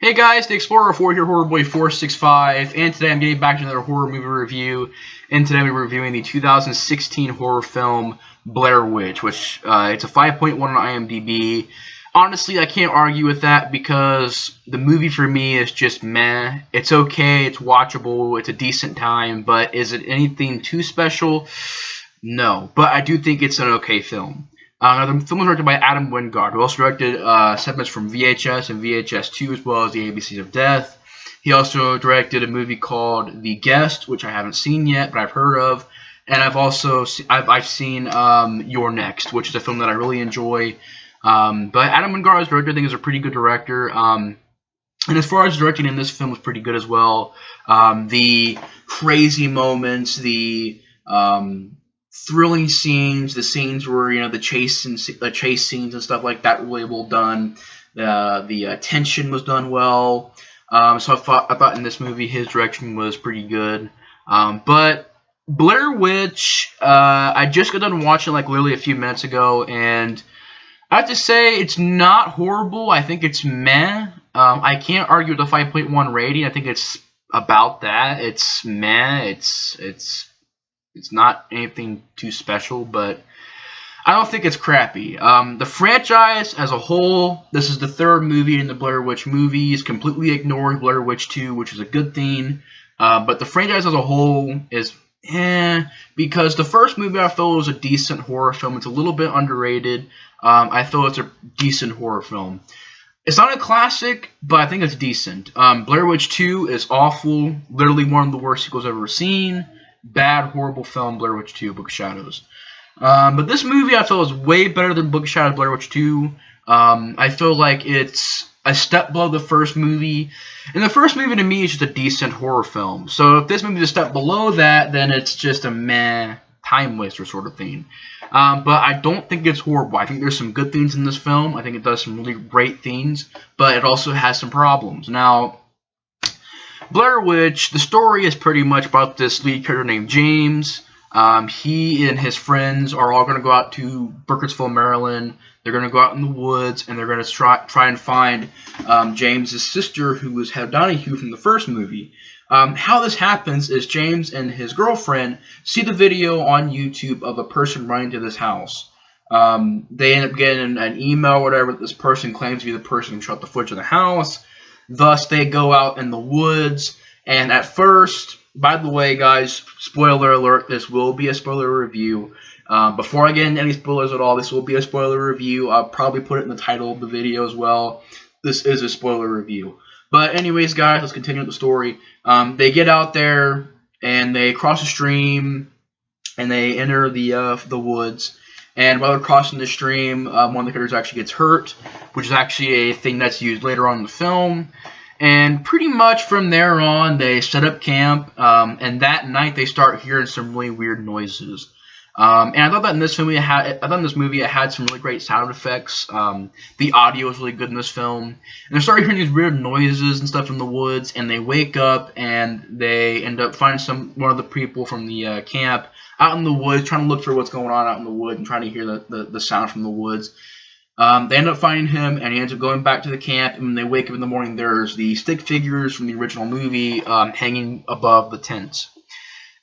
Hey guys, the Explorer 4 here, Horror Boy 465, and today I'm getting back to another horror movie review, and today we're reviewing the 2016 horror film Blair Witch, which it's a 5.1 on IMDb. Honestly, I can't argue with that because the movie for me is just meh. It's okay, it's watchable, it's a decent time, but is it anything too special? No, but I do think it's an okay film. The film was directed by Adam Wingard, who also directed segments from VHS and VHS 2, as well as The ABCs of Death. He also directed a movie called The Guest, which I haven't seen yet, but I've heard of. And I've seen You're Next, which is a film that I really enjoy. But Adam Wingard's director, I think, is a pretty good director. And as far as directing in this film, was pretty good as well. The crazy moments, the thrilling scenes, the scenes where the chase scenes and stuff like that, really well done. The tension was done well. So I thought in this movie his direction was pretty good. But Blair Witch, I just got done watching like literally a few minutes ago, and I have to say it's not horrible. I think it's meh. I can't argue with the 5.1 rating. I think it's about that. It's meh. It's not anything too special, but I don't think it's crappy. The franchise as a whole, this is the third movie in the Blair Witch movies, completely ignored Blair Witch 2, which is a good thing. But the franchise as a whole is because the first movie I felt was a decent horror film. It's a little bit underrated. I feel it's a decent horror film. It's not a classic, but I think it's decent. Blair Witch 2 is awful, literally one of the worst sequels I've ever seen. Bad, horrible film, Blair Witch 2, Book of Shadows. But this movie I feel is way better than Book of Shadows, Blair Witch 2. I feel like it's a step below the first movie. And the first movie to me is just a decent horror film. So if this movie is a step below that, then it's just a meh, time waster sort of thing. But I don't think it's horrible. I think there's some good things in this film. I think it does some really great things. But it also has some problems. Now, Blair Witch, the story is pretty much about this lead character named James. He and his friends are all going to go out to Burkittsville, Maryland. They're going to go out in the woods, and they're going to try and find James's sister, who was Heather Donahue from the first movie. How this happens is James and his girlfriend see the video on YouTube of a person running to this house. They end up getting an email or whatever that this person claims to be the person who shot the footage of the house. Thus, they go out in the woods, and at first, by the way, guys, spoiler alert, this will be a spoiler review. Before I get into any spoilers at all, this will be a spoiler review. I'll probably put it in the title of the video as well. This is a spoiler review. But anyways, guys, let's continue with the story. They get out there, and they cross a stream, and they enter the woods. And while they're crossing the stream, one of the characters actually gets hurt, which is actually a thing that's used later on in the film. And pretty much from there on, they set up camp, and that night they start hearing some really weird noises. And I thought that in this movie, it had some really great sound effects. The audio was really good in this film. And they start hearing these weird noises and stuff in the woods, and they wake up and they end up finding one of the people from the camp out in the woods, trying to look for what's going on out in the woods and trying to hear the sound from the woods. They end up finding him, and he ends up going back to the camp, and when they wake up in the morning, there's the stick figures from the original movie hanging above the tents.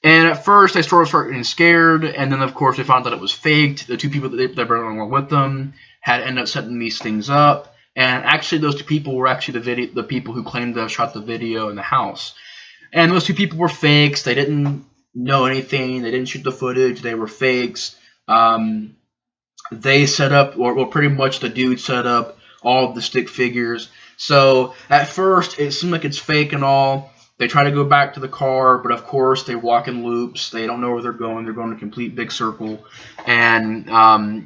And at first, they start getting scared, and then, of course, they found that it was faked. The two people that brought along with them had ended up setting these things up, and actually, those two people were actually the people who claimed to have shot the video in the house. And those two people were fakes. They didn't know anything. They didn't shoot the footage. They were fakes. They set up, or pretty much the dude set up all of the stick figures. So at first, it seemed like it's fake and all. They try to go back to the car, but of course they walk in loops. They don't know where they're going. They're going in a complete big circle. And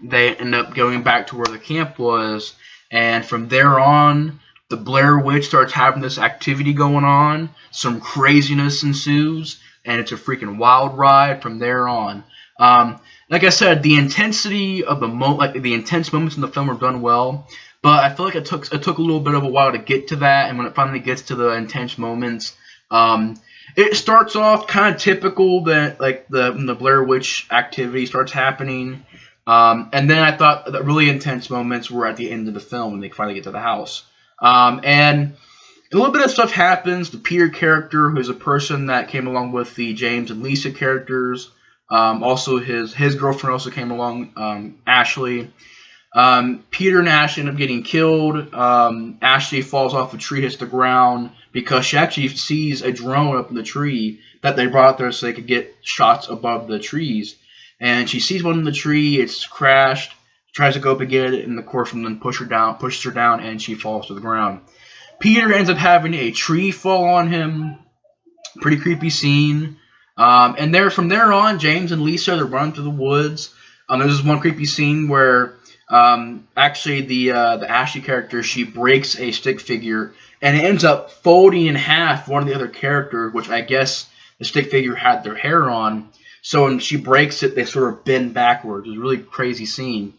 they end up going back to where the camp was. And from there on, the Blair Witch starts having this activity going on. Some craziness ensues. And it's a freaking wild ride from there on. Like I said, the intensity of the intense moments in the film are done well, but I feel like it took a little bit of a while to get to that. And when it finally gets to the intense moments, it starts off kind of typical that when the Blair Witch activity starts happening, and then I thought the really intense moments were at the end of the film when they finally get to the house. And A little bit of stuff happens. The Peter character, who's a person that came along with the James and Lisa characters. Also, his girlfriend also came along, Ashley. Peter and Ashley end up getting killed. Ashley falls off a tree, hits the ground, because she actually sees a drone up in the tree that they brought up there so they could get shots above the trees. And she sees one in the tree, it's crashed, tries to go up and get it, and the horseman then pushes her down, and she falls to the ground. Peter ends up having a tree fall on him. Pretty creepy scene. And from there on, James and Lisa, they're running through the woods. There's this one creepy scene where actually the Ashley character, she breaks a stick figure, and it ends up folding in half one of the other characters, which I guess the stick figure had their hair on. So when she breaks it, they sort of bend backwards. It's a really crazy scene.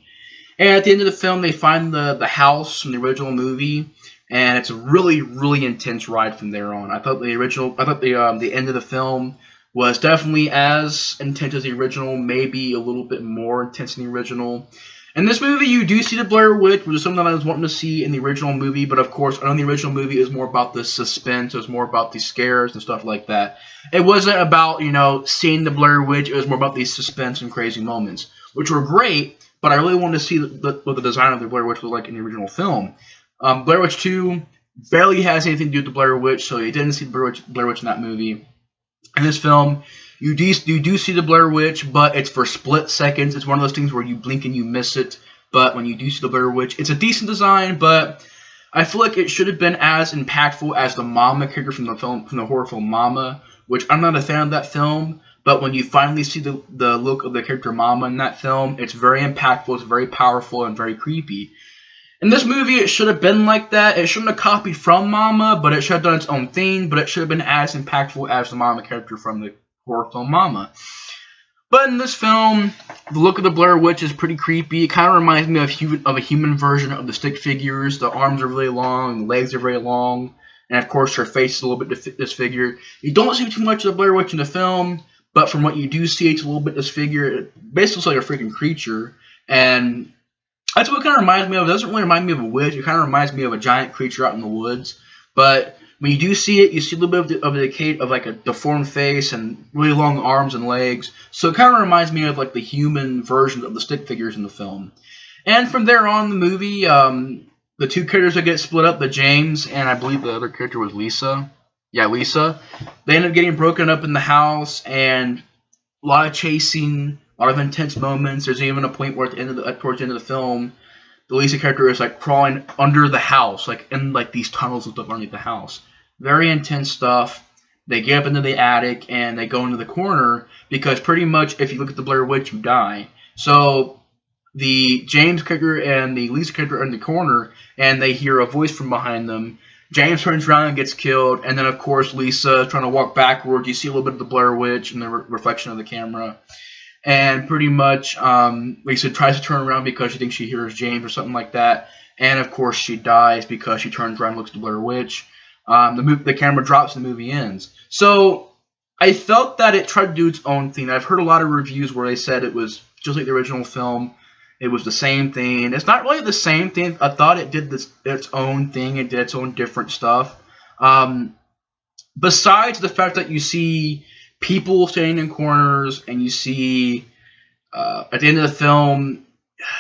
And at the end of the film, they find the house from the original movie, and it's a really, really intense ride from there on. I thought the end of the film was definitely as intense as the original, maybe a little bit more intense than the original. In this movie, you do see the Blair Witch, which is something that I was wanting to see in the original movie, but of course, I know the original movie is more about the suspense, it was more about the scares and stuff like that. It wasn't about, seeing the Blair Witch, it was more about these suspense and crazy moments, which were great, but I really wanted to see what the design of the Blair Witch was like in the original film. Blair Witch 2 barely has anything to do with the Blair Witch, so you didn't see the Blair Witch in that movie. In this film, you do see the Blair Witch, but it's for split seconds. It's one of those things where you blink and you miss it. But when you do see the Blair Witch, it's a decent design, but I feel like it should have been as impactful as the Mama character from the horror film Mama, which I'm not a fan of that film. But when you finally see the look of the character Mama in that film, it's very impactful, it's very powerful, and very creepy. In this movie, it should have been like that. It shouldn't have copied from Mama, but it should have done its own thing. But it should have been as impactful as the Mama character from the horror film Mama. But in this film, the look of the Blair Witch is pretty creepy. It kind of reminds me of a human version of the stick figures. The arms are really long, the legs are very long, and of course her face is a little bit disfigured. You don't see too much of the Blair Witch in the film, but from what you do see, it's a little bit disfigured. It basically looks like a freaking creature, and that's what it kind of reminds me of. It doesn't really remind me of a witch. It kind of reminds me of a giant creature out in the woods. But when you do see it, you see a little bit of like a deformed face and really long arms and legs. So it kind of reminds me of like the human version of the stick figures in the film. And from there on in the movie, the two characters that get split up, the James and I believe the other character was Lisa. Yeah, Lisa. They end up getting broken up in the house, and a lot of chasing, a lot of intense moments. There's even a point where towards the end of the film, the Lisa character is like crawling under the house, like in like these tunnels and stuff underneath the house. Very intense stuff. They get up into the attic and they go into the corner because pretty much if you look at the Blair Witch, you die. So the James character and the Lisa character are in the corner, and they hear a voice from behind them. James turns around and gets killed, and then of course Lisa is trying to walk backwards. You see a little bit of the Blair Witch in the reflection of the camera. And pretty much, Lisa tries to turn around because she thinks she hears James or something like that. And of course, she dies because she turns around and looks at the Blair Witch. The camera drops and the movie ends. So I felt that it tried to do its own thing. I've heard a lot of reviews where they said it was just like the original film. It was the same thing. It's not really the same thing. I thought it did its own thing. It did its own different stuff. Besides the fact that you see people standing in corners, and you see at the end of the film,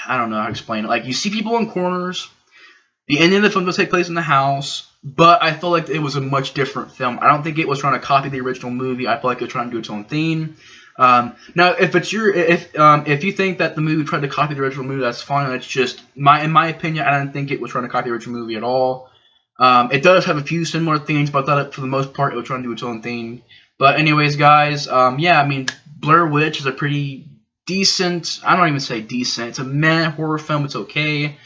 I don't know how to explain it. Like, you see people in corners. The ending of the film does take place in the house, but I felt like it was a much different film. I don't think it was trying to copy the original movie. I felt like it was trying to do its own thing. Now, if you think that the movie tried to copy the original movie, that's fine. That's just in my opinion. I don't think it was trying to copy the original movie at all. It does have a few similar things, but I thought for the most part it was trying to do its own thing. But anyways, guys, yeah, I mean, Blair Witch is a pretty decent, I don't even say decent, it's a meh horror film, it's okay.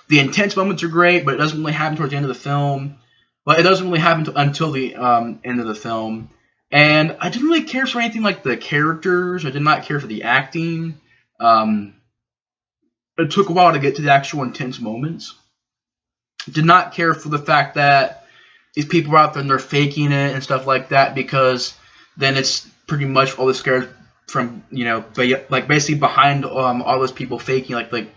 The intense moments are great, but it doesn't really happen towards the end of the film. Well, it doesn't really happen until the end of the film. And I didn't really care for anything like the characters. I did not care for the acting. It took a while to get to the actual intense moments. Did not care for the fact that these people are out there and they're faking it and stuff like that, because then it's pretty much all the scares from, like basically behind all those people faking, like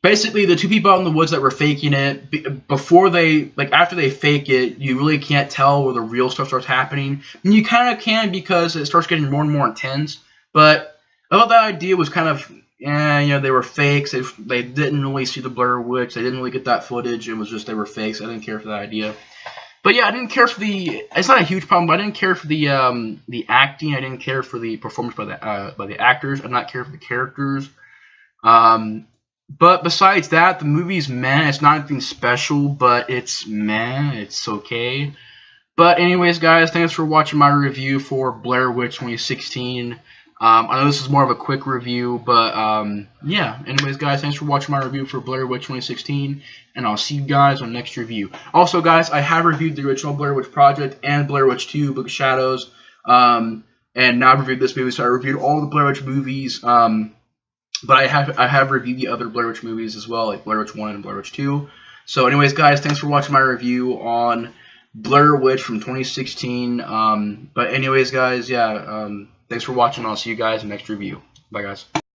basically the two people out in the woods that were faking it, before they, like, after they fake it, you really can't tell where the real stuff starts happening. And you kind of can, because it starts getting more and more intense. But I thought that idea was kind of, you know, they were fakes. They didn't really see the Blair Witch. They didn't really get that footage. It was just they were fakes. I didn't care for that idea. But yeah, I didn't care for the. It's not a huge problem, but I didn't care for the acting. I didn't care for the performance by the actors. I did not care for the characters. But besides that, the movie's meh. It's not anything special, but it's meh. It's okay. But anyways, guys, thanks for watching my review for Blair Witch 2016. I know this is more of a quick review, but yeah. Anyways, guys, thanks for watching my review for Blair Witch 2016, and I'll see you guys on the next review. Also, guys, I have reviewed the original Blair Witch Project and Blair Witch 2, Book of Shadows, and now I've reviewed this movie, so I reviewed all the Blair Witch movies, but I have reviewed the other Blair Witch movies as well, like Blair Witch 1 and Blair Witch 2. So anyways, guys, thanks for watching my review on Blair Witch from 2016. But anyways, guys, yeah, thanks for watching. I'll see you guys in the next review. Bye, guys.